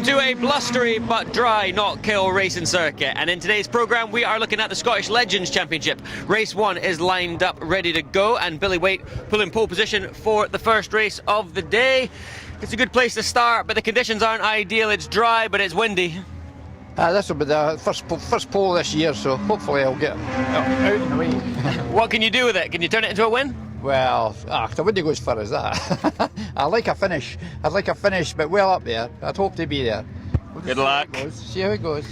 to a blustery but dry Knockhill racing circuit, and in today's programme we are looking at the Scottish Legends Championship. Race 1 is lined up ready to go, and Billy Waite pulling pole position for the first race of the day. It's a good place to start, but the conditions aren't ideal. It's dry but it's windy. This will be the first pole this year, so hopefully I'll get out and away. What can you do with it? Can you turn it into a win? Well, I wouldn't go as far as that. I'd like a finish, but well up there. I'd hope to be there. Good luck. See how it goes.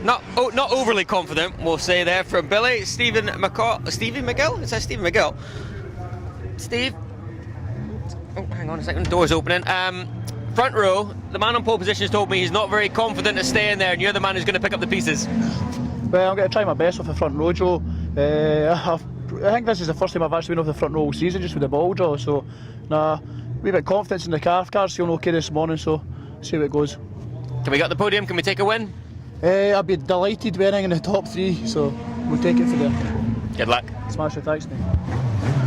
Not overly confident, we'll say there from Billy. Stevie McGill? It says Stephen McGill. Steve? Oh, hang on a second, door's opening. Front row, the man on pole position has told me he's not very confident to stay in there, and you're the man who's going to pick up the pieces. Well, I'm going to try my best off the front row, Joe. I think this is the first time I've actually been off the front row all season, just with the ball draw, so a wee bit of confidence in the car's feeling okay this morning, so see how it goes. Can we get the podium? Can we take a win? I'd be delighted winning in the top 3, so we'll take it for there. Good luck. Smash it, thanks mate.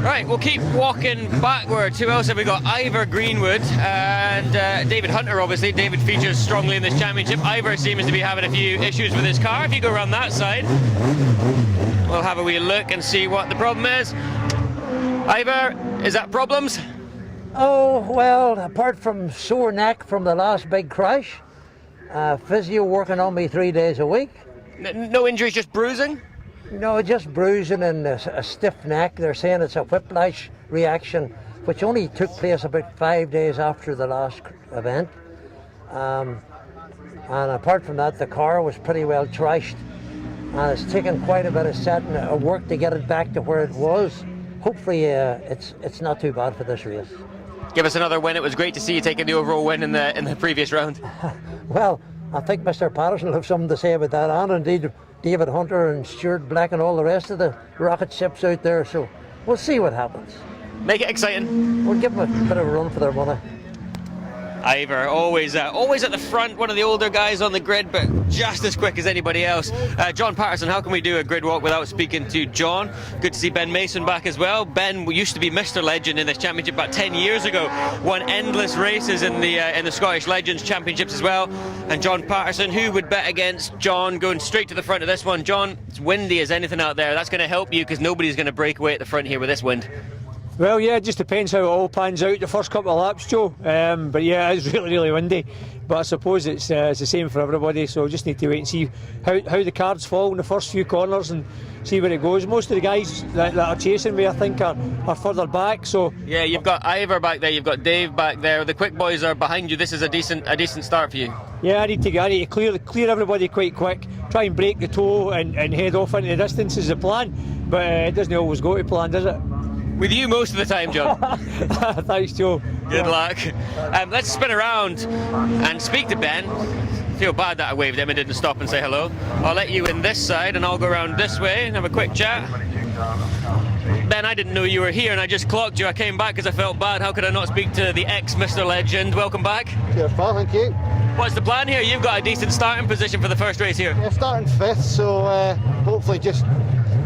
Right, we'll keep walking backwards. Who else have we got? Ivor Greenwood and David Hunter, obviously. David features strongly in this championship. Ivor seems to be having a few issues with his car. If you go around that side, we'll have a wee look and see what the problem is. Ivor, is that problems? Oh, well, apart from sore neck from the last big crash, physio working on me 3 days a week. No injuries, just bruising? No, just bruising and a stiff neck. They're saying it's a whiplash reaction, which only took place about 5 days after the last event. And apart from that, the car was pretty well trashed, and it's taken quite a bit of setting of work to get it back to where it was. Hopefully, it's not too bad for this race. Give us another win. It was great to see you taking the overall win in the previous round. Well, I think Mr. Patterson will have something to say about that, and indeed David Hunter and Stuart Black and all the rest of the rocket ships out there, so we'll see what happens. Make it exciting. We'll give them a bit of a run for their money. Ivor, always at the front, one of the older guys on the grid, but just as quick as anybody else. John Patterson, how can we do a grid walk without speaking to John? Good to see Ben Mason back as well. Ben used to be Mr. Legend in this championship about 10 years ago, won endless races in the Scottish Legends Championships as well. And John Patterson, who would bet against John, going straight to the front of this one. John, it's windy as anything out there. That's going to help you because nobody's going to break away at the front here with this wind. Well, yeah, it just depends how it all pans out the first couple of laps, Joe. But yeah, it's really, really windy. But I suppose it's the same for everybody, so we just need to wait and see how the cards fall in the first few corners and see where it goes. Most of the guys that are chasing me, I think, are further back. So yeah, you've got Ivor back there, you've got Dave back there. The quick boys are behind you. This is a decent start for you. Yeah, I need to clear everybody quite quick. Try and break the toe and head off into the distance is the plan. But it doesn't always go to plan, does it? With you most of the time, John. Thanks, Joe. Good luck. Let's spin around and speak to Ben. Feel bad that I waved him and didn't stop and say hello. I'll let you in this side and I'll go around this way and have a quick chat. Ben, I didn't know you were here and I just clocked you. I came back because I felt bad. How could I not speak to the ex-Mr. Legend? Welcome back. Cheers, pal, thank you. What's the plan here? You've got a decent starting position for the first race here. Yeah, starting 5th, so hopefully just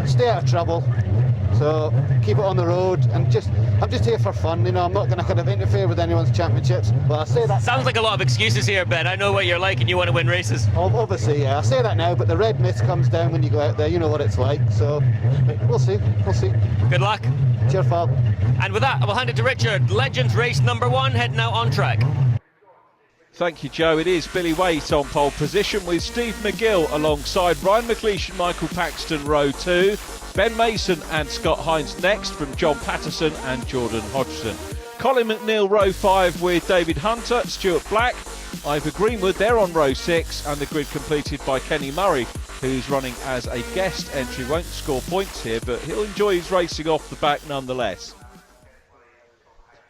stay out of trouble. So keep it on the road, and I'm just here for fun, you know. I'm not going to kind of interfere with anyone's championships. But I say that sounds like a lot of excuses here, Ben. I know what you're like, and you want to win races. Obviously, yeah. I say that now, but the red mist comes down when you go out there. You know what it's like. So we'll see. Good luck. Cheers, pal. And with that, I will hand it to Richard. Legends race number 1 heading out on track. Thank you, Joe. It is Billy Waite on pole position with Steve McGill alongside Ryan McLeish and Michael Paxton, row 2. Ben Mason and Scott Hines next from John Patterson and Jordan Hodgson. Colin McNeil, row 5 with David Hunter, Stuart Black, Ivor Greenwood, they're on row 6, and the grid completed by Kenny Murray, who's running as a guest entry. Won't score points here, but he'll enjoy his racing off the back nonetheless.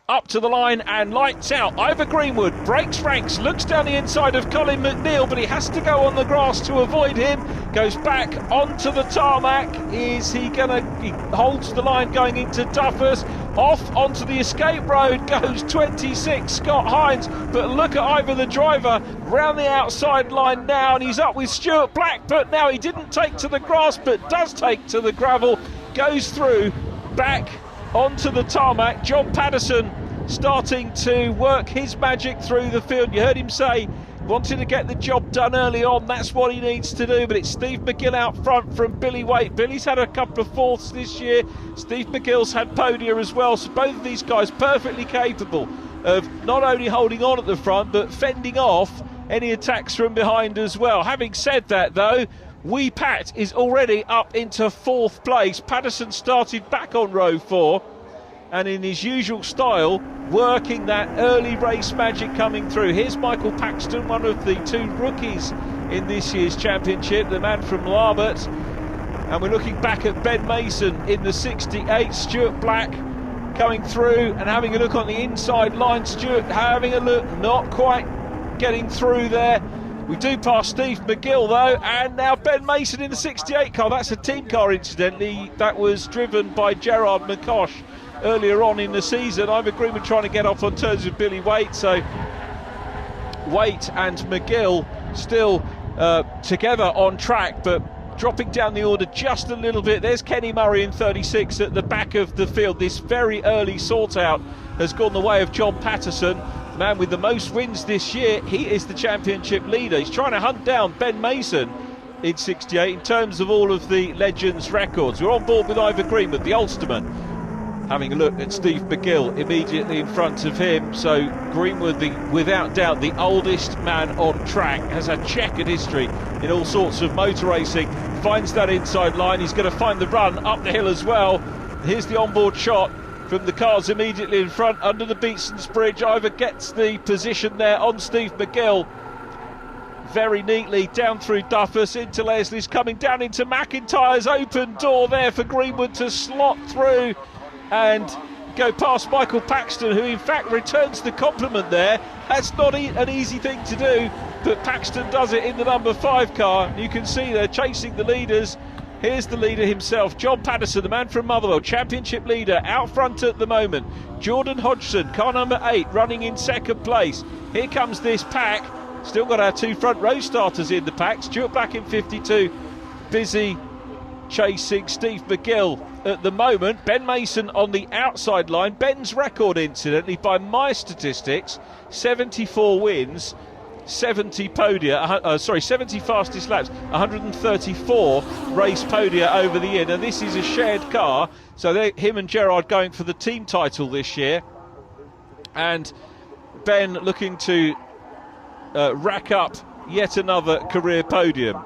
Up to the line and lights out. Ivor Greenwood breaks ranks, looks down the inside of Colin McNeil, but he has to go on the grass to avoid him. Goes back onto the tarmac. Is he gonna? He holds the line going into Duffus. Off onto the escape road goes 26 Scott Hines, but look at Ivor the driver round the outside line now, and he's up with Stuart Black, but now he didn't take to the grass but does take to the gravel, goes through back onto the tarmac. John Patterson starting to work his magic through the field. You heard him say wanted to get the job done early on. That's what he needs to do, but it's Steve McGill out front from Billy Waite. Billy's had a couple of fourths this year. Steve McGill's had podia as well, so both of these guys perfectly capable of not only holding on at the front but fending off any attacks from behind as well. Having said that though, Wee Pat is already up into 4th place. Patterson started back on row 4 and in his usual style working that early race magic coming through. Here's Michael Paxton, one of the 2 rookies in this year's championship, the man from Larbert. And we're looking back at Ben Mason in the 68. Stuart Black coming through and having a look on the inside line. Stuart having a look, not quite getting through there. We do pass Steve McGill though, and now Ben Mason in the 68 car. That's a team car incidentally, that was driven by Gerard McCosh earlier on in the season. I'm agreeing trying to get off on terms with Billy Waite, so Waite and McGill still together on track, but dropping down the order just a little bit. There's Kenny Murray in 36 at the back of the field. This very early sort out has gone the way of John Patterson, the man with the most wins this year. He is the championship leader. He's trying to hunt down Ben Mason in 68 in terms of all of the Legends records. We're on board with Ivor Green, with the Ulsterman having a look at Steve McGill immediately in front of him. So Greenwood, without doubt the oldest man on track, has a checkered history in all sorts of motor racing, finds that inside line. He's going to find the run up the hill as well. Here's the onboard shot from the cars immediately in front under the Beatson's Bridge. Ivor gets the position there on Steve McGill very neatly down through Duffus into Leslie's, coming down into McIntyre's open door there for Greenwood to slot through and go past Michael Paxton, who in fact returns the compliment there. That's not an easy thing to do, but Paxton does it in the number 5 car. You can see they're chasing the leaders. Here's the leader himself, John Patterson, the man from Motherwell, championship leader, out front at the moment. Jordan Hodgson, car number 8, running in 2nd place. Here comes this pack. Still got our 2 front row starters in the pack. Stuart Black in 52, busy chasing Steve McGill at the moment. Ben Mason on the outside line. Ben's record, incidentally, by my statistics, 74 wins, 70 podia, 70 fastest laps, 134 race podia over the year. Now this is a shared car, so him and Gerard going for the team title this year, and Ben looking to rack up yet another career podium.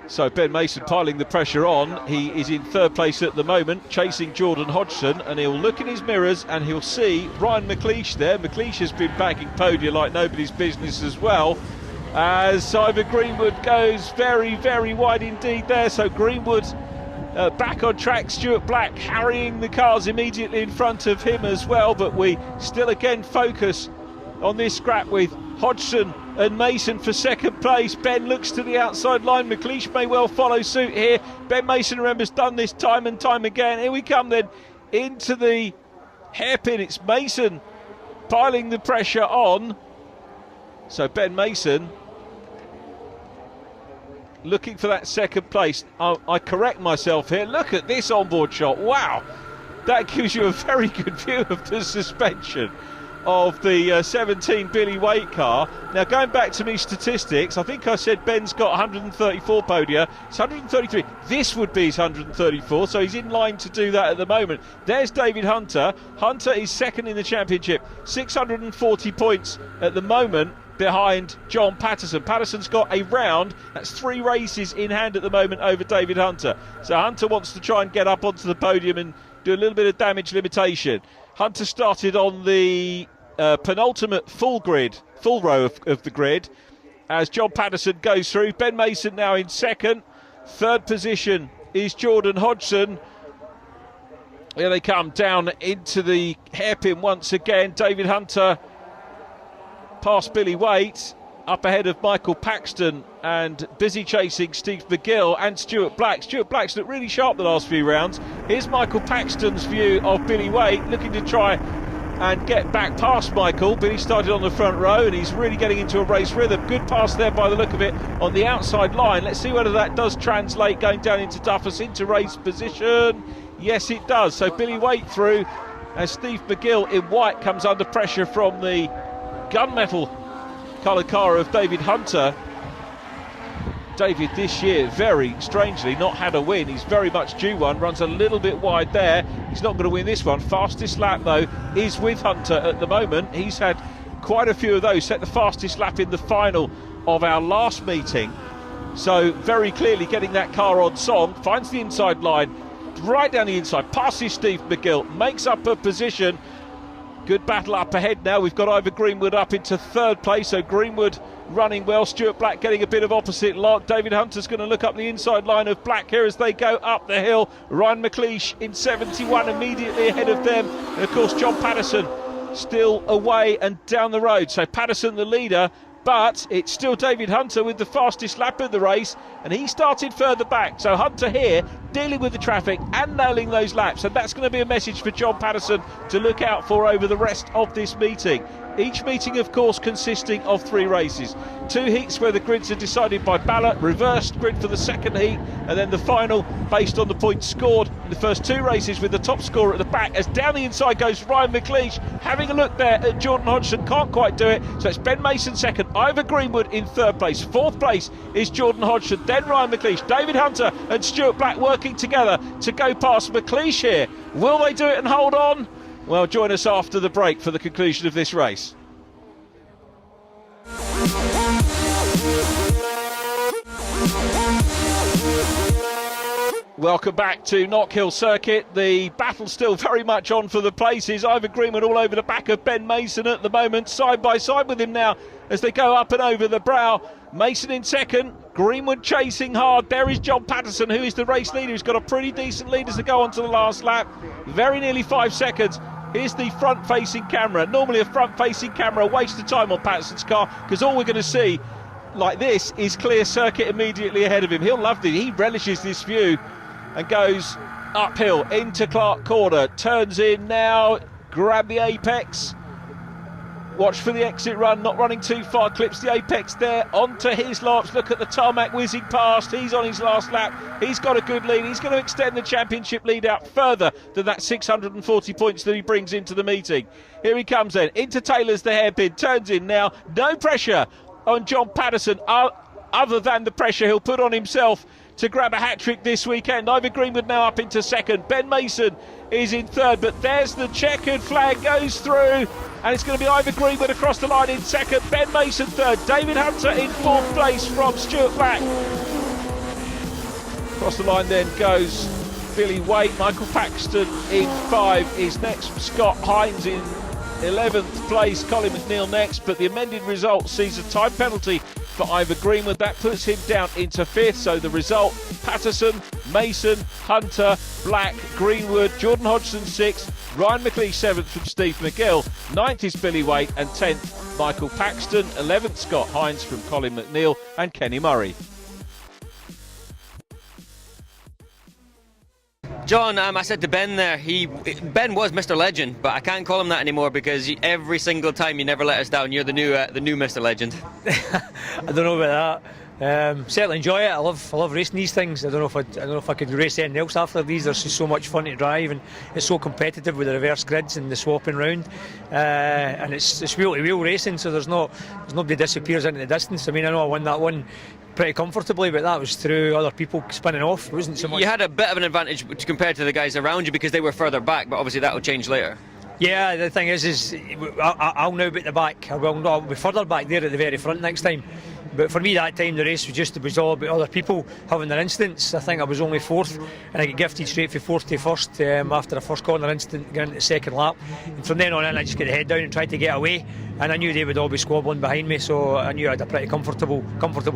So Ben Mason piling the pressure on. He is in 3rd place at the moment, chasing Jordan Hodgson, and he'll look in his mirrors and he'll see Ryan McLeish there. McLeish has been bagging podia like nobody's business as well, as Ivor Greenwood goes very, very wide indeed there. So Greenwood back on track. Stuart Black carrying the cars immediately in front of him as well, but we still again focus on this scrap with Hodgson and Mason for 2nd place. Ben looks to the outside line. McLeish may well follow suit here. Ben Mason, remembers, done this time and time again. Here we come then into the hairpin. It's Mason piling the pressure on. So Ben Mason looking for that 2nd place. I correct myself here. Look at this onboard shot. Wow, that gives you a very good view of the suspension of the 17 Billy Waite car. Now going back to me statistics, I think I said Ben's got 134 podia. It's 133. This would be his 134, so he's in line to do that at the moment. There's David Hunter. Hunter is 2nd in the championship, 640 points at the moment behind John Patterson. Patterson's got a round, that's 3 races in hand at the moment over David Hunter. So Hunter wants to try and get up onto the podium and do a little bit of damage limitation. Hunter started on the penultimate full row of the grid as John Patterson goes through. Ben Mason now in 2nd. 3rd position is Jordan Hodgson. Here they come down into the hairpin once again. David Hunter past Billy Waite, up ahead of Michael Paxton, and busy chasing Steve McGill and Stuart Black. Stuart Black's looked really sharp the last few rounds. Here's Michael Paxton's view of Billy Waite, looking to try and get back past Michael. Billy started on the front row and he's really getting into a race rhythm. Good pass there by the look of it on the outside line. Let's see whether that does translate going down into Duffus, into race position. Yes, it does. So Billy Waite through as Steve McGill in white comes under pressure from the gunmetal coloured car of David Hunter. David this year, very strangely, not had a win. He's very much due one, runs a little bit wide there. He's not going to win this one. Fastest lap, though, is with Hunter at the moment. He's had quite a few of those, set the fastest lap in the final of our last meeting. So very clearly getting that car on song, finds the inside line, right down the inside, passes Steve McGill, makes up a position. Good battle up ahead now. We've got Ivor Greenwood up into third place, so Greenwood running well. Stuart Black getting a bit of opposite lock. David Hunter's going to look up the inside line of Black here as they go up the hill. Ryan McLeish in 71 immediately ahead of them. And of course John Patterson still away and down the road. So Patterson the leader, but it's still David Hunter with the fastest lap of the race, and he started further back. So Hunter here dealing with the traffic and nailing those laps, and that's going to be a message for John Patterson to look out for over the rest of this meeting. Each meeting, of course, consisting of 3 races. 2 heats where the grids are decided by ballot, reversed grid for the second heat, and then the final based on the points scored in the first 2 races, with the top scorer at the back. As down the inside goes Ryan McLeish, having a look there at Jordan Hodgson, can't quite do it. So it's Ben Mason second, Ivor Greenwood in third place. Fourth place is Jordan Hodgson, then Ryan McLeish. David Hunter and Stuart Black working together to go past McLeish here. Will they do it and hold on? Well, join us after the break for the conclusion of this race. Welcome back to Knockhill Circuit. The battle still very much on for the places. Ivor Greenwood all over the back of Ben Mason at the moment, side by side with him now as they go up and over the brow. Mason in second, Greenwood chasing hard. There is John Patterson, who is the race leader. He's got a pretty decent lead as they go on to the last lap. Very nearly 5 seconds. Here's the front-facing camera. Normally a front-facing camera wastes the time on Patterson's car, because all we're going to see like this is clear circuit immediately ahead of him. He'll love it. He relishes this view and goes uphill into Clark Corner. Turns in now, grab the apex. Watch for the exit run, not running too far, clips the apex there, onto his laps. Look at the tarmac whizzing past. He's on his last lap. He's got a good lead. He's going to extend the championship lead out further than that 640 points that he brings into the meeting. Here he comes then, into Taylor's the hairpin, turns in now. No pressure on John Patterson, other than the pressure he'll put on himself to grab a hat-trick this weekend. Ivor Greenwood now up into second. Ben Mason is in third, but there's the checkered flag goes through, and it's going to be Ivor Greenwood across the line in second, Ben Mason third, David Hunter in fourth place from Stuart Black. Across the line then goes Billy Waite. Michael Paxton in 5 is next. Scott Hines in 11th place, Colin McNeil next, but the amended result sees a time penalty for Ivor Greenwood. That puts him down into 5th, so the result: Patterson, Mason, Hunter, Black, Greenwood, Jordan Hodgson 6th, Ryan McLeish 7th from Steve McGill, 9th is Billy Waite, and 10th Michael Paxton, 11th Scott Hines from Colin McNeil and Kenny Murray. John, I said to Ben there, Ben was Mr. Legend, but I can't call him that anymore because every single time you never let us down. You're the new Mr. Legend. I don't know about that. Certainly enjoy it. I love racing these things. I don't know if I could race anything else after these. They're just so much fun to drive, and it's so competitive with the reverse grids and the swapping round. And it's wheel to wheel racing, so there's nobody disappears into the distance. I mean, I know I won that one pretty comfortably, but that was through other people spinning off. It wasn't so much. You had a bit of an advantage compared to the guys around you because they were further back, but obviously that will change later. Yeah, the thing is I'll now be at the back. I'll be further back there at the very front next time. But for me, that time the race was all about other people having their instance. I think I was only 4th, and I got gifted straight from 4th to 1st after a first corner incident, going into the second lap. And from then on in, I just got the head down and tried to get away. And I knew they would all be squabbling behind me, so I knew I had a pretty comfortable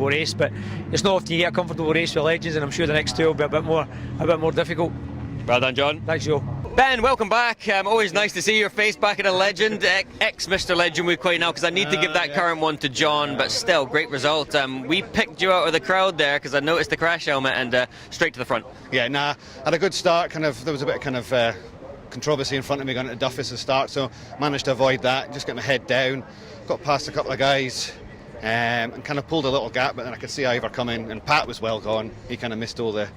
race. But it's not often you get a comfortable race with legends, and I'm sure the next 2 will be a bit more difficult. Well done, John. Thanks, Joe. Ben, welcome back. Always nice to see your face back at a legend, ex-Mr. Legend we quite now, because I need to give that current one to John, but still, great result. We picked you out of the crowd there because I noticed the crash helmet and straight to the front. Yeah, had a good start. There was a bit of controversy in front of me going into Duffus to start, so managed to avoid that. Just got my head down, got past a couple of guys, and kind of pulled a little gap, but then I could see Ivor coming, and Pat was well gone. He kind of missed all the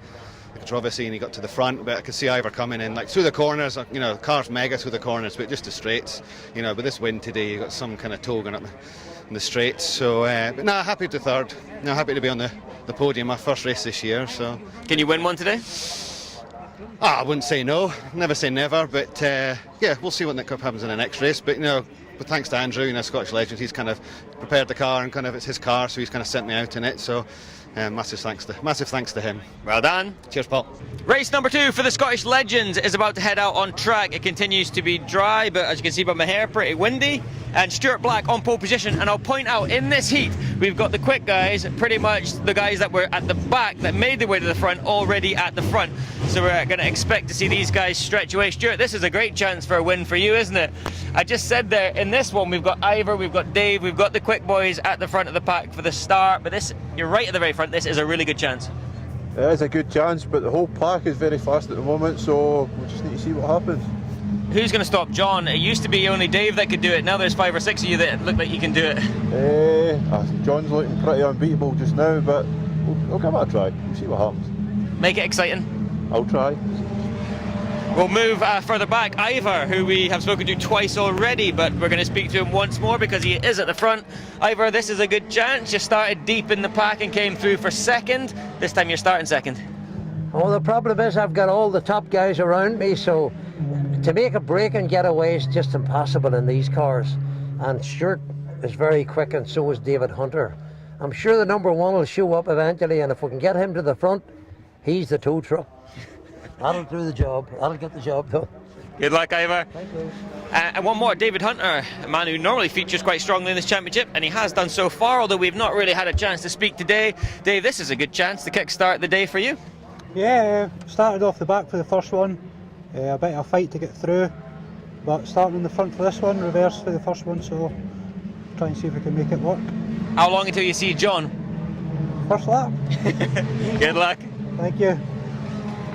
controversy and he got to the front, but I could see Ivor coming in like through the corners. The car's mega through the corners, but just the straights. With this wind today, you got some kind of tow going up in the straights. So, but no, happy to third. No, happy to be on the podium. My first race this year. So, Can you win one today? I wouldn't say no. Never say never. But yeah, we'll see what happens in the next race. But but thanks to Andrew, Scottish legend, he's kind of prepared the car and kind of it's his car, so he's kind of sent me out in it. So massive thanks to him. Well done. Cheers, Paul. Race number 2 for the Scottish Legends is about to head out on track. It continues to be dry, but as you can see by my hair, pretty windy. And Stuart Black on pole position. And I'll point out, in this heat, we've got the quick guys, pretty much the guys that were at the back that made their way to the front, already at the front. So we're going to expect to see these guys stretch away. Stuart, this is a great chance for a win for you, isn't it? I just said there, in this one, we've got Ivor, we've got Dave, we've got the quick boys at the front of the pack for the start. But this, you're right at the very front, this is a really good chance. It is a good chance, but the whole pack is very fast at the moment, so we just need to see what happens. Who's going to stop John? It used to be only Dave that could do it. Now there's 5 or 6 of you that look like you can do it. John's looking pretty unbeatable just now, but we'll give it a try. We'll see what happens. Make it exciting. I'll try. We'll move further back. Ivor, who we have spoken to twice already, but we're going to speak to him once more because he is at the front. Ivor, this is a good chance. You started deep in the pack and came through for second. This time you're starting second. Well, the problem is I've got all the top guys around me, so to make a break and get away is just impossible in these cars. And Stuart is very quick, and so is David Hunter. I'm sure the number 1 will show up eventually, and if we can get him to the front, he's the tow truck. That'll do the job. That'll get the job done. Good luck, Ivor. Thank you. And one more, David Hunter, a man who normally features quite strongly in this championship, and he has done so far, although we've not really had a chance to speak today. Dave, this is a good chance to kick-start the day for you. Yeah, started off the back for the first one. A bit of a fight to get through, but starting in the front for this one, reverse for the first one, so try and see if we can make it work. How long until you see John? First lap. Good luck. Thank you.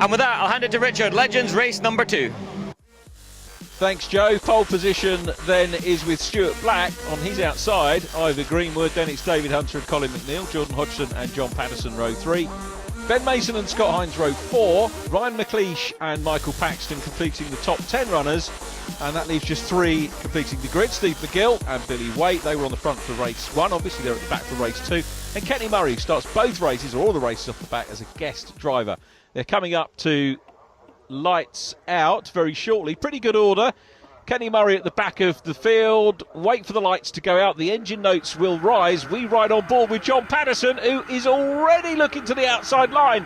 And with that, I'll hand it to Richard. Legends race number 2. Thanks, Joe. Pole position then is with Stuart Black on his outside, Ivor Greenwood, then it's David Hunter and Colin McNeil, Jordan Hodgson and John Patterson, row 3. Ben Mason and Scott Hines, row 4. Ryan McLeish and Michael Paxton completing the top 10 runners. And that leaves just 3 completing the grid. Steve McGill and Billy Waite, they were on the front for race 1. Obviously, they're at the back for race 2. And Kenny Murray starts both races, or all the races off the back, as a guest driver. They're coming up to lights out very shortly. Pretty good order. Kenny Murray at the back of the field. Wait for the lights to go out. The engine notes will rise. We ride on board with John Patterson, who is already looking to the outside line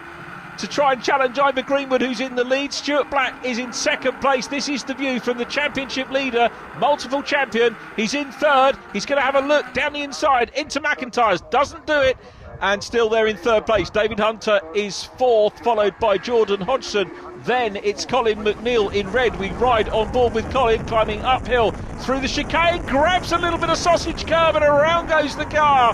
to try and challenge Ivor Greenwood, who's in the lead. Stuart Black is in second place. This is the view from the championship leader, multiple champion. He's in third. He's going to have a look down the inside into McIntyre's. Doesn't do it. And still there in third place. David Hunter is fourth, followed by Jordan Hodgson. Then it's Colin McNeil in red. We ride on board with Colin, climbing uphill through the chicane, grabs a little bit of sausage curve, and around goes the car.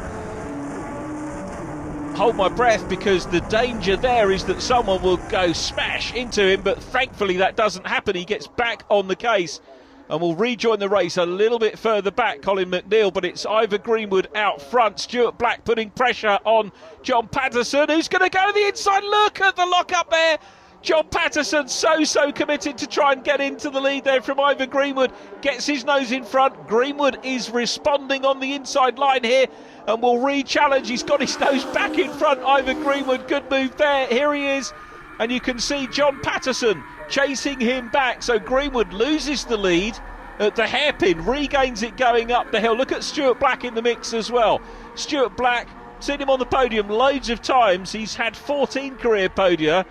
Hold my breath, because the danger there is that someone will go smash into him, but thankfully that doesn't happen. He gets back on the case and will rejoin the race a little bit further back, Colin McNeil, but it's Ivor Greenwood out front. Stuart Black putting pressure on John Patterson, who's going to go the inside. Look at the lock up there. John Patterson so committed to try and get into the lead there from Ivor Greenwood. Gets his nose in front. Greenwood is responding on the inside line here and will re-challenge. He's got his nose back in front. Ivor Greenwood, good move there. Here he is. And you can see John Patterson chasing him back. So Greenwood loses the lead at the hairpin, regains it going up the hill. Look at Stuart Black in the mix as well. Stuart Black, seen him on the podium loads of times. He's had 14 career podia.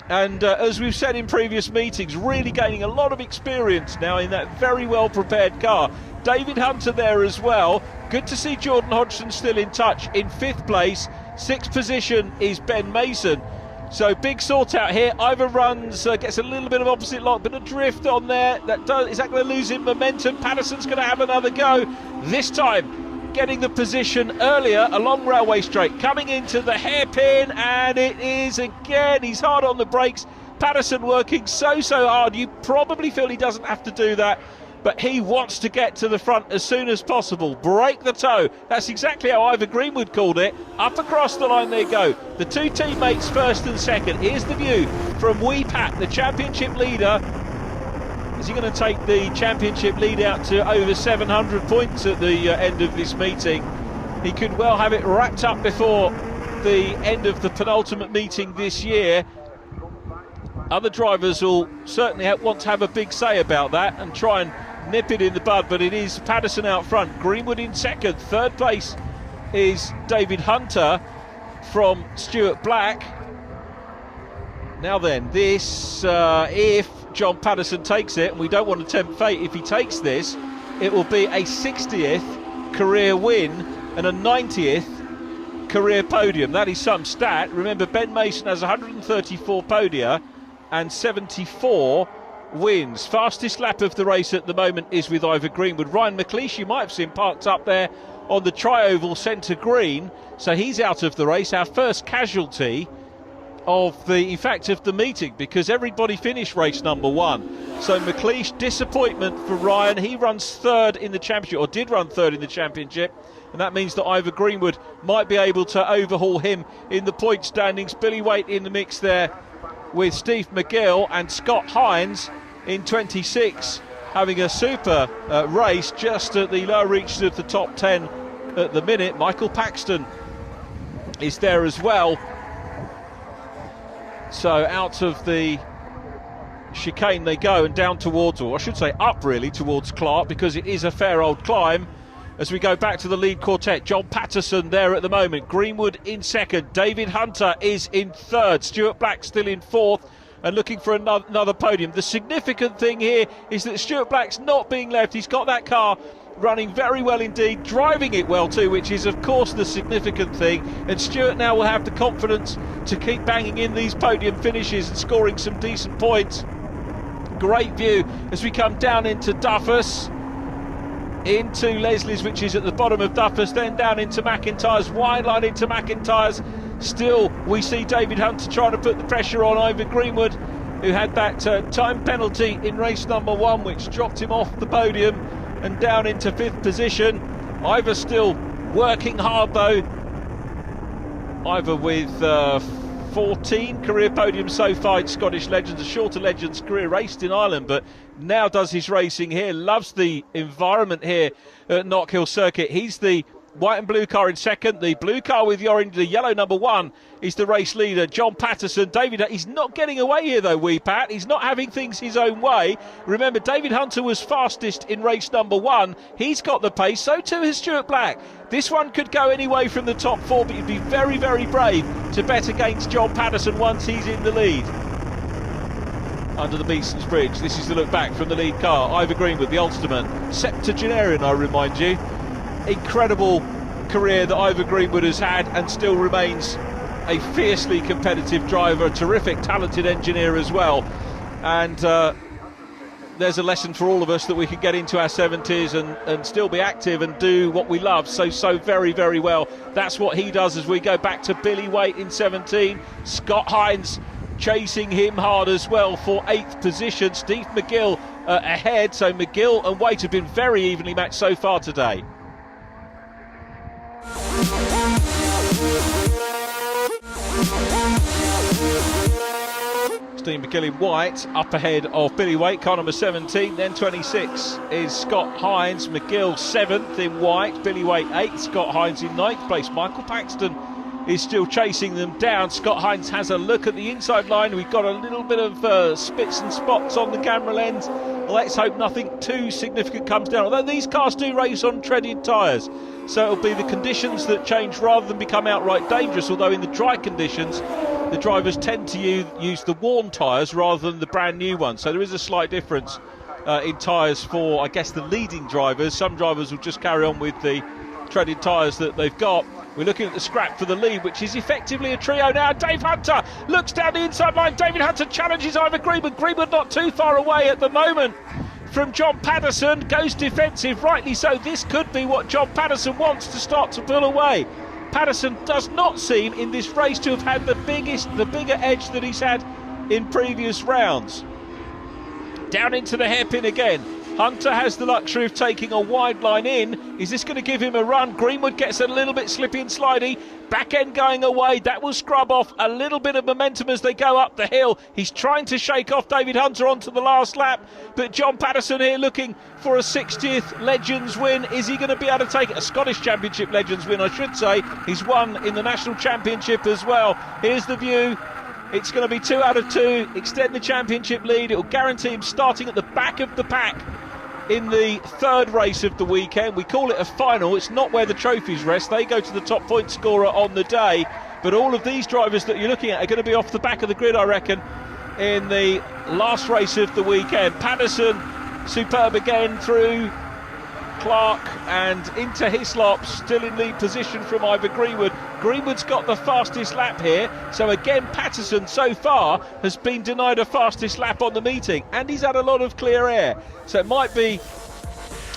And as we've said in previous meetings, really gaining a lot of experience now in that very well prepared car. David Hunter there as well. Good to see Jordan Hodgson still in touch in 5th place. 6th position is Ben Mason. So big sort out here. Ivor runs, gets a little bit of opposite lock, bit of drift on there. Is that going to lose him momentum? Patterson's going to have another go. This time getting the position earlier along Railway Straight, coming into the hairpin, and it is again, he's hard on the brakes. Patterson working so hard. You probably feel he doesn't have to do that, but he wants to get to the front as soon as possible. Break the toe. That's exactly how Ivor Greenwood called it. Up across the line they go. The 2 teammates first and second. Here's the view from Wee Pat, the championship leader. Is he going to take the championship lead out to over 700 points at the end of this meeting? He could well have it wrapped up before the end of the penultimate meeting this year. Other drivers will certainly want to have a big say about that and try and nip it in the bud, but it is Patterson out front, Greenwood in second. Third place is David Hunter from Stuart Black. Now then, this, if John Patterson takes it, and we don't want to tempt fate, if he takes this, it will be a 60th career win and a 90th career podium. That is some stat. Remember, Ben Mason has 134 podia and 74 wins. Fastest lap of the race at the moment is with Ivor Greenwood. Ryan McLeish, you might have seen parked up there on the tri-oval centre green, so he's out of the race. Our first casualty of the meeting, because everybody finished race number one. So McLeish, disappointment for Ryan. He runs third in the championship, or did run third in the championship, and that means that Ivor Greenwood might be able to overhaul him in the point standings. Billy Waite in the mix there with Steve McGill, and Scott Hines in 26 having a super race just at the lower reaches of the top 10 at the minute. Michael Paxton is there as well. So out of the chicane they go and down towards, or I should say up really, towards Clark, because it is a fair old climb. As we go back to the lead quartet, John Patterson there at the moment, Greenwood in second, David Hunter is in third, Stuart Black still in fourth and looking for another podium. The significant thing here is that Stuart Black's not being left. He's got that car running very well indeed, driving it well too, which is of course the significant thing, and Stuart now will have the confidence to keep banging in these podium finishes and scoring some decent points. Great view as we come down into Duffus, into Leslie's, which is at the bottom of Duffus, then down into McIntyre's, wide line into McIntyre's. Still we see David Hunter trying to put the pressure on Ivor Greenwood, who had that time penalty in race number one, which dropped him off the podium and down into fifth position. Ivor still working hard though. Ivor with 14 career podiums so far in Scottish Legends, a shorter Legends career, raced in Ireland but now does his racing here, loves the environment here at Knockhill Circuit. He's the white and blue car in second, the blue car with the orange, the yellow number one is the race leader, John Patterson. David, he's not getting away here though, Pat. He's not having things his own way. Remember, David Hunter was fastest in race number one. He's got the pace, so too has Stuart Black. This one could go any way from the top four, but you'd be very, very brave to bet against John Patterson once he's in the lead. Under the Beeson's Bridge, this is the look back from the lead car. Ivor Greenwood, the Ulsterman, septuagenarian, I remind you. Incredible career that Ivor Greenwood has had and still remains a fiercely competitive driver, a terrific talented engineer as well, and there's a lesson for all of us that we can get into our 70s and still be active and do what we love so very, very well. That's what he does as we go back to Billy Waite in 17, Scott Hines chasing him hard as well for 8th position, Steve McGill ahead, so McGill and Waite have been very evenly matched so far today. Steve McGill in white, up ahead of Billy Waite, car number 17, then 26 is Scott Hines, McGill 7th in white, Billy Waite 8th, Scott Hines in 9th place. Michael Paxton is still chasing them down. Scott Hines has a look at the inside line. We've got a little bit of spits and spots on the camera lens. Let's hope nothing too significant comes down, although these cars do race on treaded tyres, so it'll be the conditions that change rather than become outright dangerous, although in the dry conditions the drivers tend to use the worn tyres rather than the brand new ones, so there is a slight difference in tyres for, I guess, the leading drivers. Some drivers will just carry on with the treaded tyres that they've got. We're looking at the scrap for the lead, which is effectively a trio now. Dave Hunter looks down the inside line. David Hunter challenges Ivor Greenwood. Greenwood not too far away at the moment from John Patterson. Goes defensive, rightly so. This could be what John Patterson wants to start to pull away. Patterson does not seem in this race to have had the bigger edge that he's had in previous rounds. Down into the hairpin again. Hunter has the luxury of taking a wide line in. Is this going to give him a run? Greenwood gets a little bit slippy and slidey. Back end going away. That will scrub off a little bit of momentum as they go up the hill. He's trying to shake off David Hunter onto the last lap. But John Patterson here looking for a 60th Legends win. Is he going to be able to take it? A Scottish Championship Legends win, I should say. He's won in the National Championship as well. Here's the view. It's going to be 2 out of 2. Extend the championship lead. It will guarantee him starting at the back of the pack in the third race of the weekend. We call it a final. It's not where the trophies rest. They go to the top point scorer on the day. But all of these drivers that you're looking at are going to be off the back of the grid, I reckon, in the last race of the weekend. Patterson, superb again through Clark and into Hislop, still in lead position from Ivor Greenwood. Greenwood's got the fastest lap here, so again Patterson so far has been denied a fastest lap on the meeting, and he's had a lot of clear air, so it might be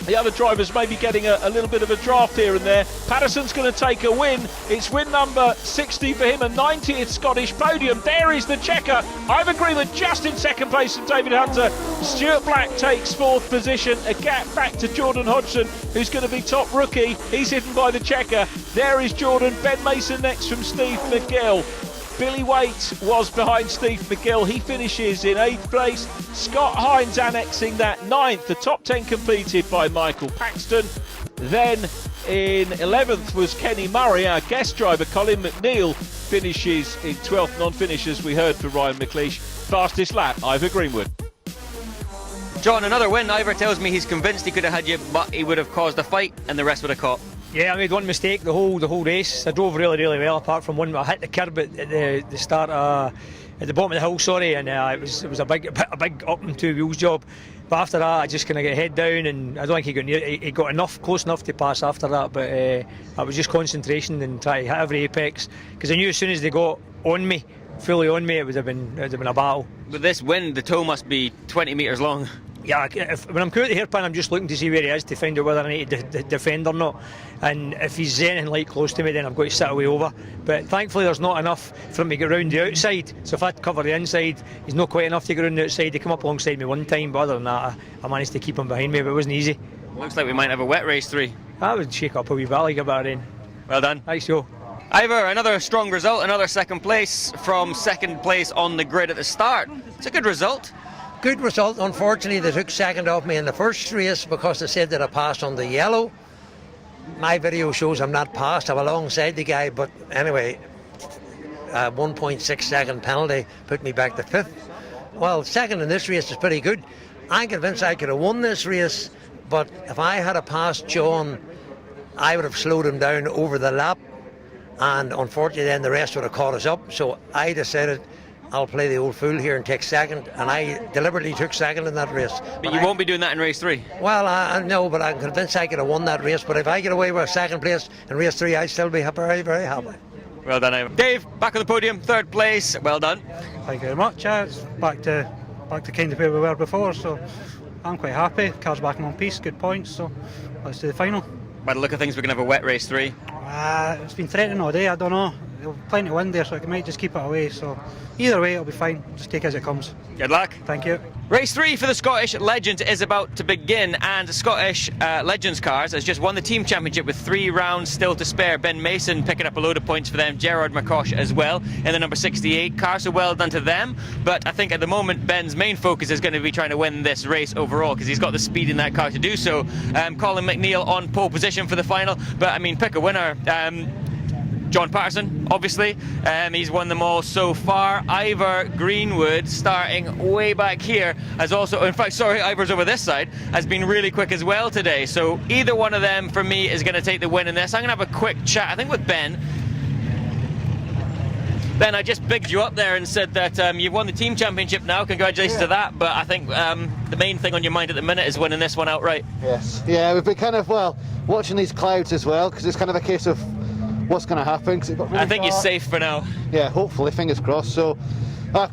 the other drivers maybe getting a little bit of a draft here and there. Patterson's going to take a win. It's win number 60 for him, a 90th Scottish podium. There is the checker. Ivor Greenwood just in second place from David Hunter. Stuart Black takes fourth position. A gap back to Jordan Hodgson, who's going to be top rookie. He's hidden by the checker. There is Jordan. Ben Mason next from Steve McGill. Billy Waite was behind Steve McGill. He finishes in 8th place. Scott Hines annexing that 9th. The top 10 completed by Michael Paxton. Then in 11th was Kenny Murray. Our guest driver Colin McNeil finishes in 12th. Non-finish, as we heard for Ryan McLeish. Fastest lap, Ivor Greenwood. John, another win. Ivor tells me he's convinced he could have had you, but he would have caused a fight and the rest would have caught. Yeah, I made one mistake the whole race. I drove really well, apart from one. I hit the curb at the start, at the bottom of the hill, sorry, and it was a big up and two wheels job. But after that, I just kind of get head down, and I don't think he got near. He got close enough to pass after that. But I was just concentration and try to hit every apex, because I knew as soon as they got on me, fully on me, it would have been a battle. With this win, the toe must be 20 metres long. Yeah, when I'm coming out the hairpin, I'm just looking to see where he is to find out whether I need to defend or not. And if he's anything like close to me, then I've got to sit away over. But thankfully, there's not enough for him to get round the outside. So if I cover the inside, he's not quite enough to get round the outside. He come up alongside me one time, but other than that, I managed to keep him behind me, but it wasn't easy. Looks like we might have a wet race 3. That would shake up a wee bit like a bit of rain. Well done. Thanks, Joe. Ivor, another strong result, another second place from second place on the grid at the start. It's a good result. Good result. Unfortunately, they took second off me in the first race because they said that I passed on the yellow. My video shows I'm not passed. I'm alongside the guy, but anyway, 1.6 second penalty put me back to 5th. Well, second in this race is pretty good. I'm convinced I could have won this race, but if I had passed John, I would have slowed him down over the lap, and unfortunately then the rest would have caught us up. So I decided I'll play the old fool here and take second, and I deliberately took second in that race. But you won't be doing that in race 3? Well, I know, but I'm convinced I could have won that race. But if I get away with second place in race 3, I'd still be very, very happy. Well done, Ivor. Dave, back on the podium, third place. Well done. Thank you very much. It's back to kind of where we were before, so I'm quite happy. Car's back in one piece, good points, so let's do the final. By the look of things, we're going to have a wet race 3. It's been threatening all day, I don't know. There'll be plenty of wind there, so I might just keep it away. So either way, it'll be fine. Just take it as it comes. Good luck. Thank you. Race 3 for the Scottish Legends is about to begin, and Scottish Legends Cars has just won the team championship with 3 rounds still to spare. Ben Mason picking up a load of points for them, Gerard McCosh as well in the number 68 car, so well done to them. But I think at the moment Ben's main focus is going to be trying to win this race overall, because he's got the speed in that car to do so. Colin McNeil on pole position for the final, but I mean, pick a winner. John Patterson, obviously, he's won them all so far. Ivor Greenwood, starting way back here, has also, in fact, sorry, Ivor's over this side, has been really quick as well today. So either one of them, for me, is going to take the win in this. I'm going to have a quick chat, I think, with Ben. Ben, I just bigged you up there and said that you've won the team championship now. Congratulations to that. But I think the main thing on your mind at the minute is winning this one outright. Yes. Yeah, we've been kind of, watching these clouds as well, because it's kind of a case of what's going to happen. Really I think you're safe for now. Yeah, hopefully, fingers crossed. So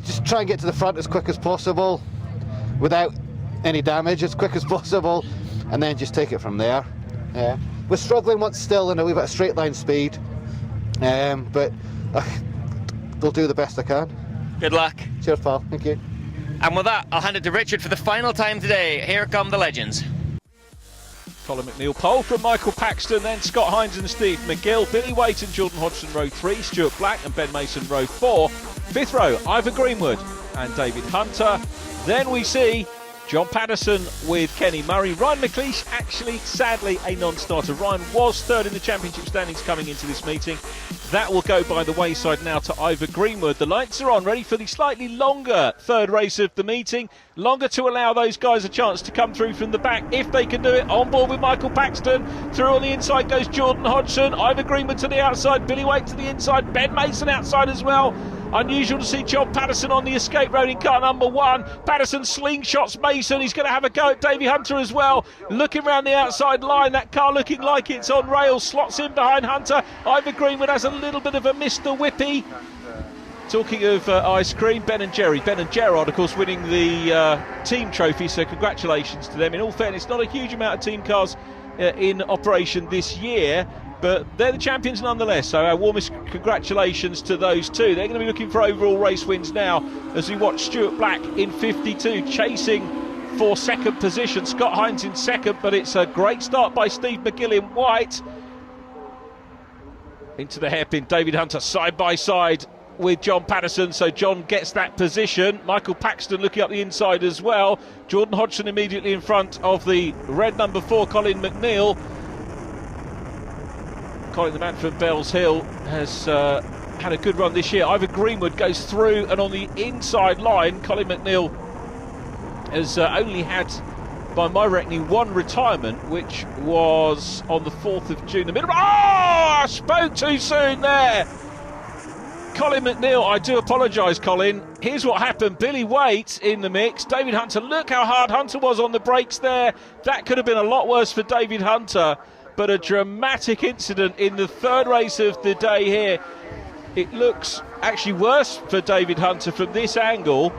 just try and get to the front as quick as possible without any damage, as quick as possible, and then just take it from there. Yeah, we're struggling once still, and we've got a straight line speed, but they'll do the best I can. Good luck. Cheers, pal. Thank you. And with that, I'll hand it to Richard for the final time today. Here come the legends. Colin McNeil pole from Michael Paxton, then Scott Hines and Steve McGill, Billy Waite and Jordan Hodgson row 3, Stuart Black and Ben Mason row 4, 5th row Ivor Greenwood and David Hunter. Then we see John Patterson with Kenny Murray. Ryan McLeish, actually, sadly, a non-starter. Ryan was 3rd in the championship standings coming into this meeting. That will go by the wayside now to Ivor Greenwood. The lights are on, ready for the slightly longer 3rd race of the meeting. Longer to allow those guys a chance to come through from the back, if they can do it. On board with Michael Paxton. Through on the inside goes Jordan Hodgson. Ivor Greenwood to the outside. Billy Waite to the inside. Ben Mason outside as well. Unusual to see John Patterson on the escape road in car number 1. Patterson slingshots Mason. He's going to have a go at Davey Hunter as well. Looking around the outside line. That car looking like it's on rails. Slots in behind Hunter. Ivor Greenwood has a little bit of a Mr. Whippy. Talking of ice cream, Ben and Jerry. Ben and Gerard, of course, winning the team trophy. So congratulations to them. In all fairness, not a huge amount of team cars in operation this year, but they're the champions nonetheless, so our warmest congratulations to those two. They're going to be looking for overall race wins now as we watch Stuart Black in 52 chasing for 2nd position. Scott Hines in 2nd, but it's a great start by Steve McGill in white. Into the hairpin, David Hunter side by side with John Patterson, so John gets that position. Michael Paxton looking up the inside as well. Jordan Hodgson immediately in front of the red number 4, Colin McNeil. Colin, the man from Bells Hill, has had a good run this year. Ivor Greenwood goes through, and on the inside line, Colin McNeil has only had, by my reckoning, 1 retirement, which was on the 4th of June. The middle. Oh, I spoke too soon there. Colin McNeil, I do apologise, Colin. Here's what happened. Billy Waite in the mix. David Hunter, look how hard Hunter was on the brakes there. That could have been a lot worse for David Hunter. But a dramatic incident in the 3rd race of the day here. It looks actually worse for David Hunter from this angle.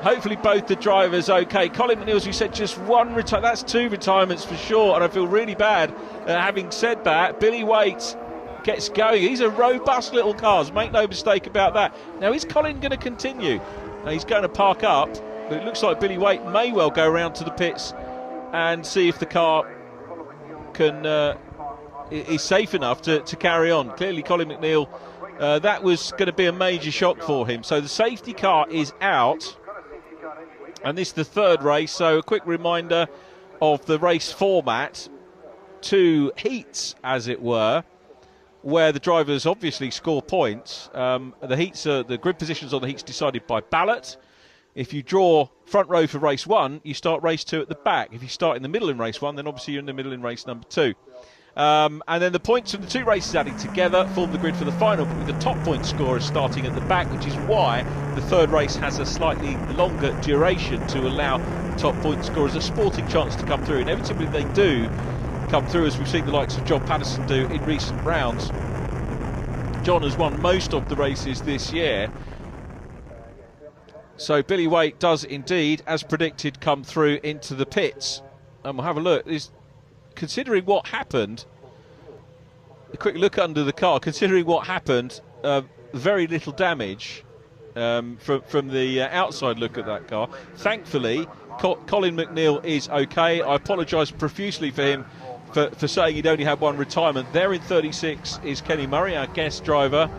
Hopefully both the drivers okay. Colin McNeil, as we said, just 1 retirement. That's 2 retirements for sure, and I feel really bad. Having said that, Billy Waite gets going. These are robust little cars, make no mistake about that. Now, is Colin going to continue? Now, he's going to park up, but it looks like Billy Waite may well go around to the pits and see if the car is safe enough to carry on. Clearly Colin McNeil, that was going to be a major shock for him. So the safety car is out, and this is the 3rd race. So a quick reminder of the race format: 2 heats, as it were, where the drivers obviously score points. The heats are, the grid positions on the heats decided by ballot. If you draw front row for race 1, you start race 2 at the back. If you start in the middle in race 1, then obviously you're in the middle in race number 2. And then the points from the 2 races added together form the grid for the final, but with the top point scorers starting at the back, which is why the 3rd race has a slightly longer duration to allow top point scorers a sporting chance to come through. Inevitably they do come through, as we've seen the likes of John Patterson do in recent rounds. John has won most of the races this year. So Billy Waite does indeed, as predicted, come through into the pits. And we'll have a look. Considering what happened, a quick look under the car, considering what happened, very little damage from the outside look at that car. Thankfully, Colin McNeil is okay. I apologise profusely for him for saying he'd only had 1 retirement. There in 36 is Kenny Murray, our guest driver.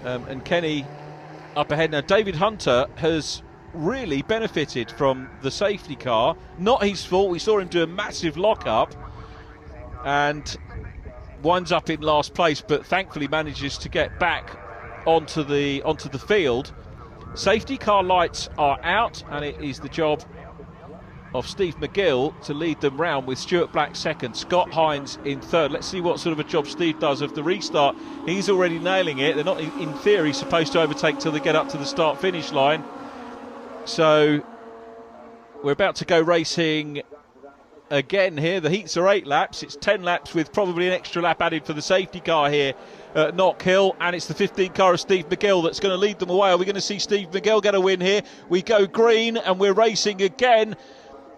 And Kenny up ahead now. David Hunter has really benefited from the safety car. Not his fault. We saw him do a massive lock-up and winds up in last place, but thankfully manages to get back onto the field. Safety car lights are out, and it is the job of Steve McGill to lead them round, with Stuart Black 2nd, Scott Hines in 3rd. Let's see what sort of a job Steve does of the restart. He's already nailing it. They're not, in theory, supposed to overtake till they get up to the start-finish line. So we're about to go racing again here. The heats are 8 laps. It's 10 laps with probably an extra lap added for the safety car here at Knockhill, and it's the 15 car of Steve McGill that's going to lead them away. Are we going to see Steve McGill get a win here? We go green and we're racing again.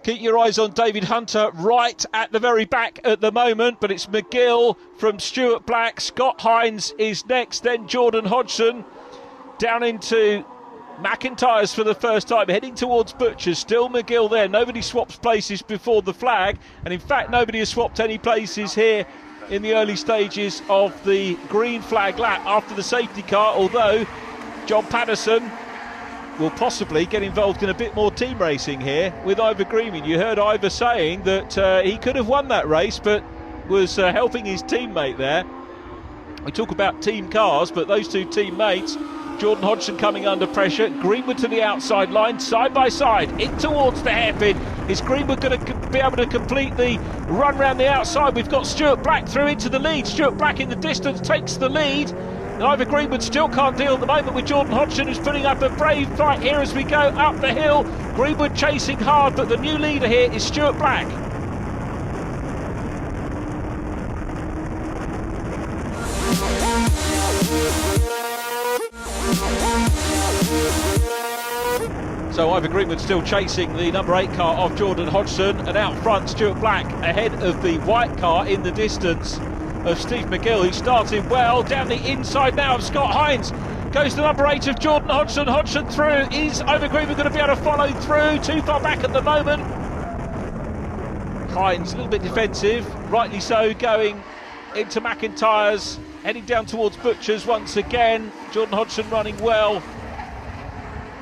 Keep your eyes on David Hunter right at the very back at the moment, but it's McGill from Stuart Black. Scott Hines is next, then Jordan Hodgson down into McIntyre's for the first time heading towards Butchers. Still McGill there. Nobody swaps places before the flag, and in fact nobody has swapped any places here in the early stages of the green flag lap after the safety car, although John Patterson will possibly get involved in a bit more team racing here with Ivor Greenman. You heard Ivor saying that he could have won that race, but was helping his teammate there. We talk about team cars, but those two teammates, Jordan Hodgson coming under pressure, Greenwood to the outside line, side by side, in towards the hairpin. Is Greenwood going to be able to complete the run round the outside? We've got Stuart Black through into the lead. Stuart Black in the distance takes the lead. And Ivor Greenwood still can't deal at the moment with Jordan Hodgson, who's putting up a brave fight here as we go up the hill. Greenwood chasing hard, but the new leader here is Stuart Black. So Ivor Greenwood still chasing the number 8 car of Jordan Hodgson, and out front Stuart Black ahead of the white car in the distance of Steve McGill, who started well down the inside now of Scott Hines. Goes the number 8 of Jordan Hodgson. Hodgson through. Is Ivor Greenwood going to be able to follow through? Too far back at the moment. Hines a little bit defensive, rightly so, going into McIntyre's, heading down towards Butchers once again. Jordan Hodgson running well.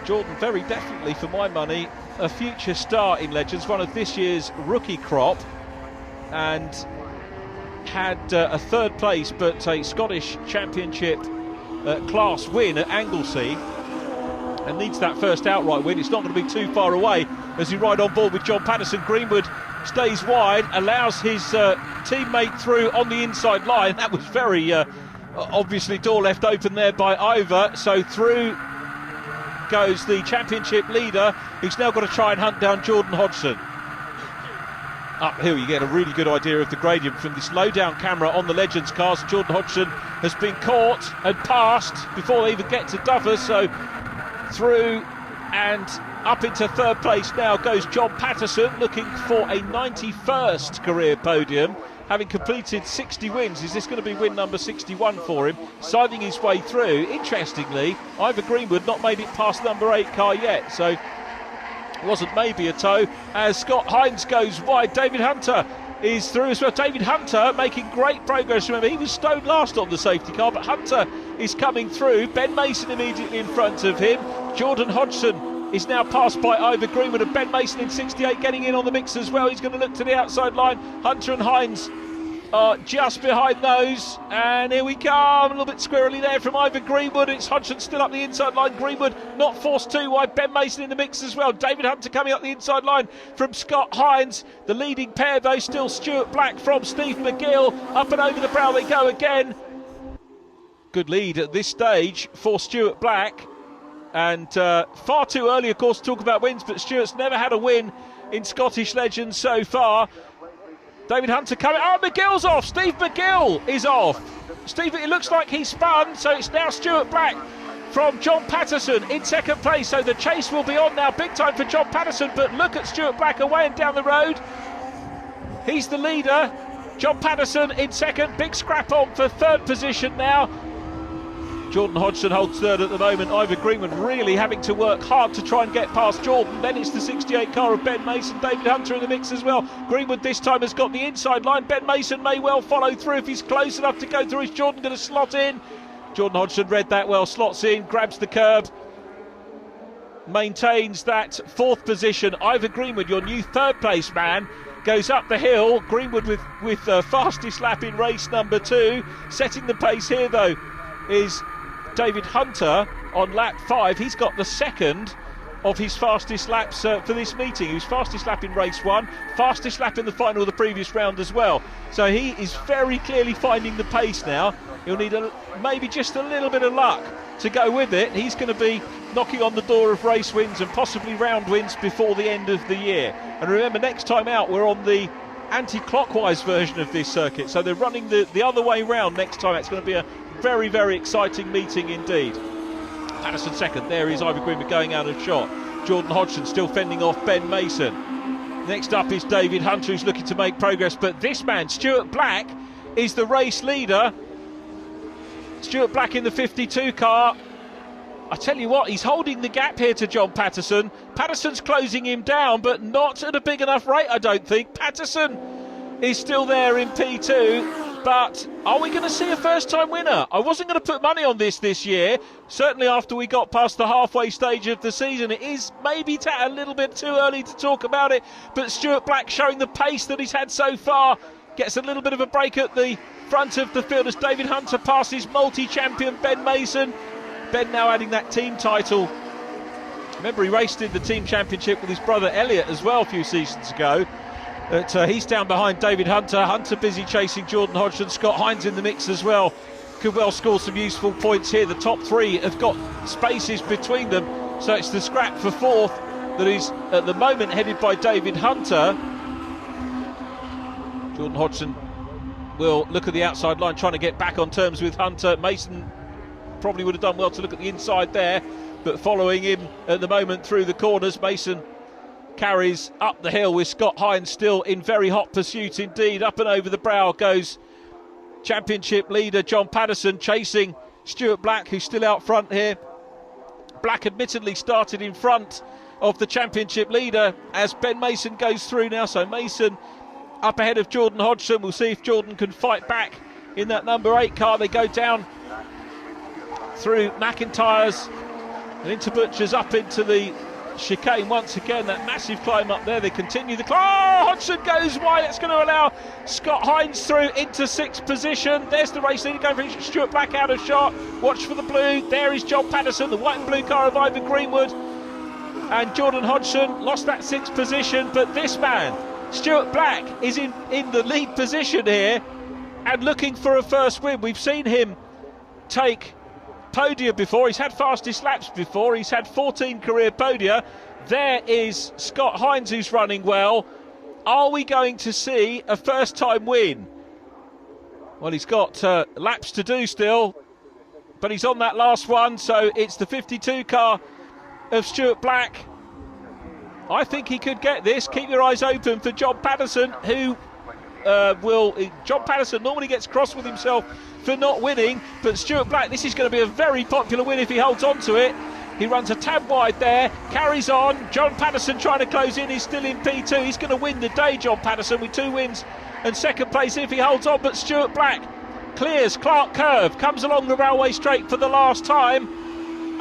Jordan very definitely, for my money, a future star in Legends, one of this year's rookie crop, and had a third place but a Scottish Championship class win at Anglesey, and needs that first outright win. It's not going to be too far away as he ride on board with John Patterson. Greenwood stays wide, allows his teammate through on the inside line. That was very obviously door left open there by Ivor, so through goes the championship leader, who's now got to try and hunt down Jordan Hodgson. Uphill you get a really good idea of the gradient from this low down camera on the Legends cars. Jordan Hodgson has been caught and passed before they even get to Duffer, so through and up into third place now goes John Patterson, looking for a 91st career podium, having completed 60 wins. Is this going to be win number 61 for him? Scything his way through. Interestingly, Ivor Greenwood not made it past number 8 car yet, so it wasn't maybe a tow as Scott Hines goes wide. David Hunter is through as well. David Hunter making great progress. Remember, he was stone last on the safety car, but Hunter is coming through. Ben Mason immediately in front of him. Jordan Hodgson is now passed by Ivor Greenwood, and Ben Mason in 68 getting in on the mix as well. He's going to look to the outside line. Hunter and Hines are just behind those, and here we come. A little bit squirrely there from Ivor Greenwood. It's Hodgson still up the inside line. Greenwood not forced too wide. Ben Mason in the mix as well. David Hunter coming up the inside line from Scott Hines. The leading pair though still Stuart Black from Steve McGill. Up and over the brow they go again. Good lead at this stage for Stuart Black, and far too early of course to talk about wins, but Stuart's never had a win in Scottish Legends so far. David Hunter coming. Oh, McGill's off. Steve McGill is off. Steve, it looks like he spun, so it's now Stuart Black from John Patterson in second place. So the chase will be on now, big time for John Patterson. But look at Stuart Black away and down the road. He's the leader. John Patterson in second. Big scrap on for third position now. Jordan Hodgson holds third at the moment. Ivor Greenwood really having to work hard to try and get past Jordan. Then it's the 68 car of Ben Mason. David Hunter in the mix as well. Greenwood this time has got the inside line. Ben Mason may well follow through if he's close enough to go through. Is Jordan going to slot in? Jordan Hodgson read that well, slots in, grabs the curb, maintains that fourth position. Ivor Greenwood, your new third place man, goes up the hill. Greenwood with fastest lap in race number 2. Setting the pace here though is David Hunter on lap 5. He's got the second of his fastest laps for this meeting. He was fastest lap in race 1, fastest lap in the final of the previous round as well. So he is very clearly finding the pace now. He'll need maybe just a little bit of luck to go with it. He's going to be knocking on the door of race wins and possibly round wins before the end of the year. And remember, next time out we're on the anti-clockwise version of this circuit, so they're running the other way round next time. It's going to be a very, very exciting meeting indeed. Patterson second. There is Ivor Greenwood going out of shot. Jordan Hodgson still fending off Ben Mason. Next up is David Hunter, who's looking to make progress, but this man, Stuart Black, is the race leader. Stuart Black in the 52 car I tell you what, he's holding the gap here to John Patterson. Patterson's closing him down, but not at a big enough rate, I don't think. Patterson is still there in P2, but are we going to see a first-time winner? I wasn't going to put money on this year, certainly after we got past the halfway stage of the season. It is maybe a little bit too early to talk about it, but Stuart Black showing the pace that he's had so far, gets a little bit of a break at the front of the field as David Hunter passes multi-champion Ben Mason. Ben now adding that team title. Remember, he raced in the team championship with his brother Elliot as well a few seasons ago. But he's down behind David Hunter. Hunter busy chasing Jordan Hodgson. Scott Hines in the mix as well. Could well score some useful points here. The top three have got spaces between them. So it's the scrap for fourth that is at the moment headed by David Hunter. Jordan Hodgson will look at the outside line, trying to get back on terms with Hunter. Mason probably would have done well to look at the inside there, but following him at the moment through the corners. Mason carries up the hill with Scott Hines still in very hot pursuit indeed. Up and over the brow goes championship leader John Patterson, chasing Stuart Black, who's still out front here. Black admittedly started in front of the championship leader as Ben Mason goes through now, so Mason up ahead of Jordan Hodgson. We'll see if Jordan can fight back in that number 8 car. They go down through McIntyre's and into Butcher's, up into the chicane once again. That massive climb up there. They continue the climb. Oh, Hodgson goes wide. That's going to allow Scott Hines through into 6th position. There's the race leader going for Stuart Black out of shot. Watch for the blue. There is John Patterson, the white and blue car of Ivan Greenwood. And Jordan Hodgson lost that 6th position, but this man, Stuart Black, is in the lead position here and looking for a first win. We've seen him take podia before. He's had fastest laps before. He's had 14 career podia. There is Scott Hines, who's running well. Are we going to see a first time win? Well, he's got laps to do still, but he's on that last one, so it's the 52 car of Stuart Black. I think he could get this. Keep your eyes open for John Patterson, who John Patterson normally gets cross with himself for not winning, but Stuart Black, this is going to be a very popular win if he holds on to it. He runs a tad wide there, carries on. John Patterson trying to close in, he's still in P2. He's going to win the day, John Patterson, with 2 wins and 2nd place if he holds on, but Stuart Black clears Clark Curve, comes along the railway straight for the last time,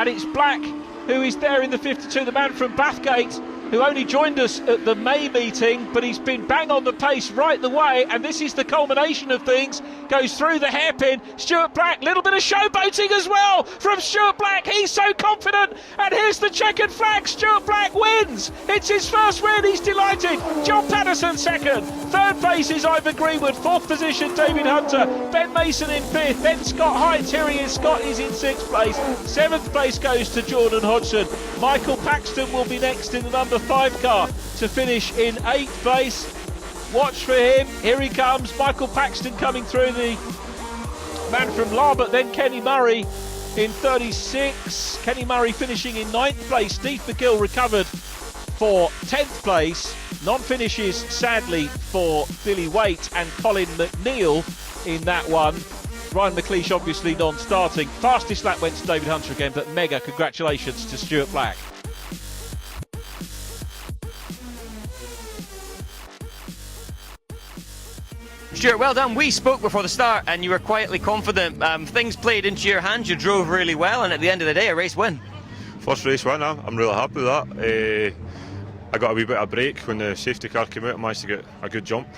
and it's Black who is there in the 52, the man from Bathgate, who only joined us at the May meeting, but he's been bang on the pace right the way, and this is the culmination of things. Goes through the hairpin. Stuart Black, little bit of showboating as well from Stuart Black. He's so confident, and here's the checkered flag. Stuart Black wins. It's his first win. He's delighted. John Patterson 2nd. 3rd place is Ivan Greenwood. 4th position David Hunter. Ben Mason in 5th. Then Scott Hines. Here he is. Scott is in 6th place. 7th place goes to Jordan Hodgson. Michael Paxton will be next in the number 5 car to finish in 8th place. Watch for him. Here he comes. Michael Paxton coming through, the man from Larbert. Then Kenny Murray in 36. Kenny Murray finishing in 9th place. Steve McGill recovered for 10th place. Non-finishes, sadly, for Billy Waite and Colin McNeil in that one. Ryan McLeish obviously non-starting. Fastest lap went to David Hunter again, but mega congratulations to Stuart Black. Stuart, well done. We spoke before the start and you were quietly confident. Things played into your hands, you drove really well, and at the end of the day, a race win. First race win, I'm really happy with that. I got a wee bit of a break when the safety car came out. I managed to get a good jump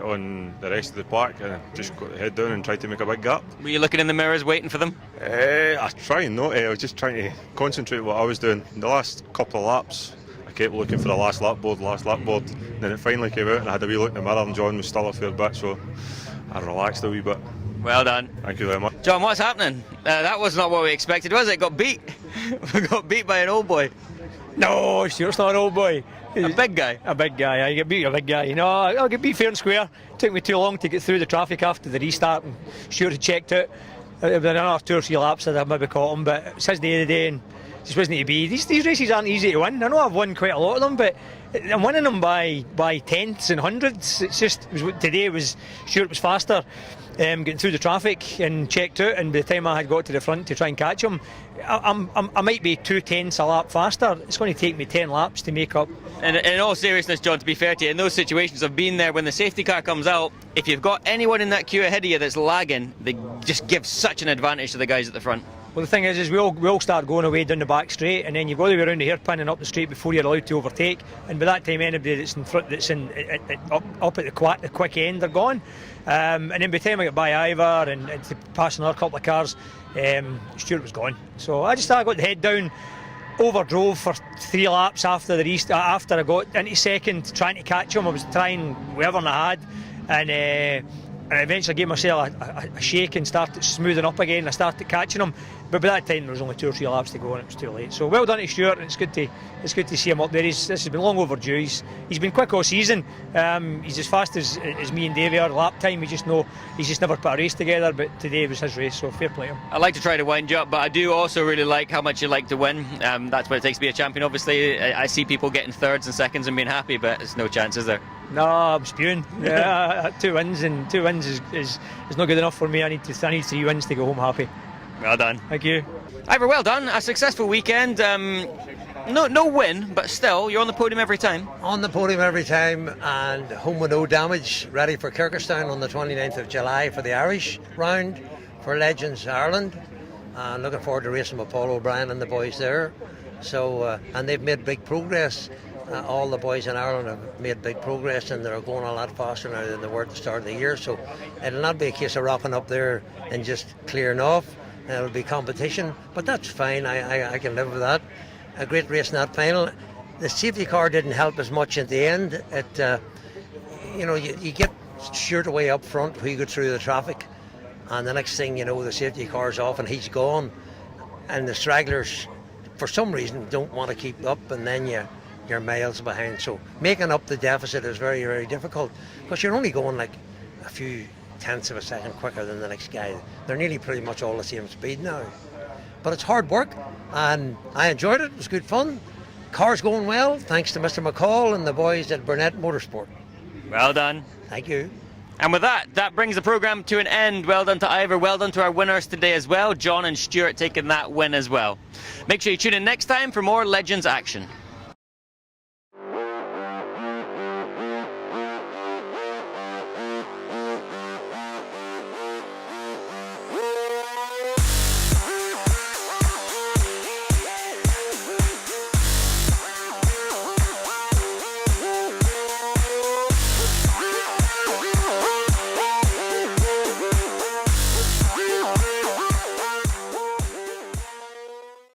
on the rest of the pack and just got the head down and tried to make a big gap. Were you looking in the mirrors waiting for them? I try not. I was just trying to concentrate what I was doing. The last couple of laps, I kept looking for the last lap board. And then it finally came out and I had a wee look in the mirror and John was still a fair bit, so I relaxed a wee bit. Well done. Thank you very much. John, what's happening? That was not what we expected, was it? Got beat. We got beat by an old boy. No, Stuart's not an old boy. A big guy? A big guy, I get beat a big guy. You know, I'll get beat fair and square. It took me too long to get through the traffic after the restart, and Stuart had checked it. It was another 2 or 3 laps that I maybe caught him, but it's his day of the day, and just wasn't to be. These races aren't easy to win. I know I've won quite a lot of them, but I'm winning them by tenths and hundreds. It's just today was Stuart was faster, getting through the traffic and checked out, and by the time I had got to the front to try and catch him, I might be 2/10 a lap faster. It's going to take me 10 laps to make up. And in all seriousness, John, to be fair to you, in those situations I've been there when the safety car comes out, if you've got anyone in that queue ahead of you that's lagging, they just give such an advantage to the guys at the front. Well, the thing is we all start going away down the back straight, and then you've got to be around the hairpin and up the straight before you're allowed to overtake. And by that time, anybody that's in front, that's up at the quick end, they're gone. And then by the time I got by Ivor and to pass another couple of cars, Stuart was gone. So I got the head down, overdrove for 3 laps after the restart. After I got into second, trying to catch him, I was trying whatever I had, and I eventually gave myself a shake and started smoothing up again. I started catching him, but by that time there was only 2 or 3 laps to go and it was too late. So well done to Stuart, and it's good to see him up there. This has been long overdue. He's been quick all season. He's as fast as me and Davey are lap time. We just know he's just never put a race together, but today was his race, so fair play to him. I like to try to wind you up, but I do also really like how much you like to win. That's what it takes to be a champion. Obviously, I see people getting thirds and seconds and being happy, but there's no chance, is there? No, I'm spewing. Yeah, 2 wins, and 2 wins is not good enough for me. I need 3 wins to go home happy. Well done. Thank you. Ivor, well done. A successful weekend. No win, but still, you're on the podium every time. On the podium every time, and home with no damage, ready for Kirkestown on the 29th of July for the Irish round for Legends Ireland. Looking forward to racing with Paul O'Brien and the boys there. So, and they've made big progress. All the boys in Ireland have made big progress, and they're going a lot faster now than they were at the start of the year. So it'll not be a case of rocking up there and just clearing off. It'll be competition, but that's fine. I can live with that. A great race in that final. The safety car didn't help as much at the end. It, you get Stuart away up front, we go through the traffic, and the next thing you know, the safety car's off and he's gone, and the stragglers, for some reason, don't want to keep up, and then you're miles behind. So making up the deficit is very, very difficult, because you're only going like a few tenths of a second quicker than the next guy. They're nearly pretty much all the same speed now. But it's hard work, and I enjoyed it. It was good fun. Car's going well, thanks to Mr. McCall and the boys at Burnett Motorsport. Well done. Thank you. And with that brings the programme to an end. Well done to Ivor, well done to our winners today as well. John and Stuart taking that win as well. Make sure you tune in next time for more Legends action.